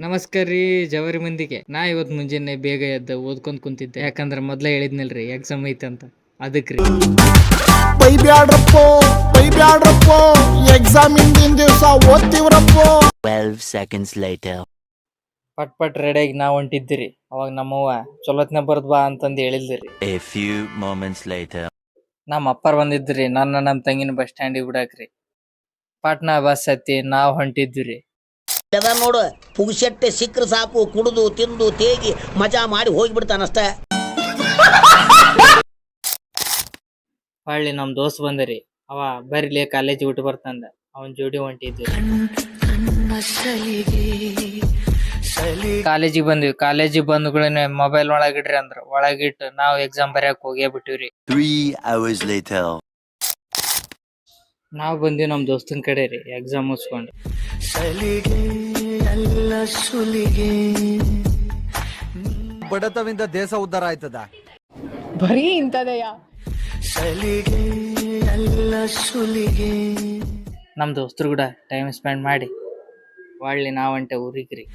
ನಮಸ್ಕಾರ ರೀ ಜವರಿ ಮಂದಿಗೆ. ನಾ ಇವತ್ತು ಮುಂಜಾನೆ ಬೇಗ ಎದ್ದ ಓದ್ಕೊಂಡ್ ಕುಂತಿದ್ದೆ. ಯಾಕಂದ್ರೆ ಮೊದ್ಲೇ ಹೇಳಿದ್ನಲ್ರಿ ಎಕ್ಸಾಮ್ ಐತೆ ಅಂತ, ಅದಕ್ರಿ. ಬೈಬ್ಯಾಡ್ರಪ್ಪೋ ಎಕ್ಸಾಮ್ ಹಿಂದಿನ ದಿವಸ ಓದ್ತಿವ್ರಪ್ಪೋ. 12 seconds later. ಪಟ್ ರೆಡಿಯಾಗಿ ನಾವ್ ಹೊಂಟಿದ್ದಿರಿ. ಅವಾಗ ನಮ್ಮವ್ವ ಚೊಲೋತ್ನ ಬರ್ದ್ ಬಾ ಅಂತಂದು ಹೇಳಿದ್ರಿ. A few moments later. ನಮ್ಮ ಅಪ್ಪರ್ ಬಂದಿದ್ರಿ ನಮ್ಮ ತಂಗಿನ ಬಸ್ ಸ್ಟ್ಯಾಂಡಿಗೆ ಬಿಡಾಕ್ರಿ. ಪಾಟ್ನಾ ಬಸ್ ಹತ್ತಿ ನಾವ್ ಹೊಂಟಿದ್ವಿ. ನೋಡು ಪುಗ್ಸೆಟ್ಟೆ ಸಿಕ್ಕ್ರ ಸಾಕು, ಕುಡಿದು ತಿಂದು ತೇಗಿ ಮಜಾ ಮಾಡಿ ಹೋಗಿಬಿಡ್ತಾನಷ್ಟ. ಹೊಳ್ಳಿ ನಮ್ ದೋಸ್ತ್ ಬಂದರಿ. ಅವ ಬರ್ಲಿ ಕಾಲೇಜ್ ಬಿಟ್ಟು ಬರ್ತಂದ. ಅವನ್ ಜೋಡಿ ಹೊಂಟಿದ್ವಿ. ಕಾಲೇಜಿಗೆ ಬಂದ್ವಿ. ಕಾಲೇಜಿಗೆ ಬಂದ್ಗಳೇ ಮೊಬೈಲ್ ಒಳಗಿಡ್ರಿ ಅಂದ್ರ ಒಳಗಿಟ್ಟು ನಾವ್ ಎಕ್ಸಾಮ್ ಬರ್ಯಾಕ ಹೋಗೇ ಬಿಟ್ಟಿವ್ರಿ. 3 hours later. ನಾವ್ ಬಂದಿವಿ ನಮ್ ದೋಸ್ತನ್ ಕಡೆ ರೀ ಎಕ್ಸಾಮ್ ಮುಗಿಸ್ಕೊಂಡು. ಬಡತವಿಂದ ದೇಶ ಉದ್ಧಾರ ಆಯ್ತದ. ಬರೀ ಇಂಥದೆಯಾ? ನಮ್ ದೋಸ್ತರು ಕೂಡ ಟೈಮ್ ಸ್ಪೆಂಡ್ ಮಾಡಿ ಒಳ್ಳೆ ನಾವಂಟೆ ಊರಿಗ್ರಿ.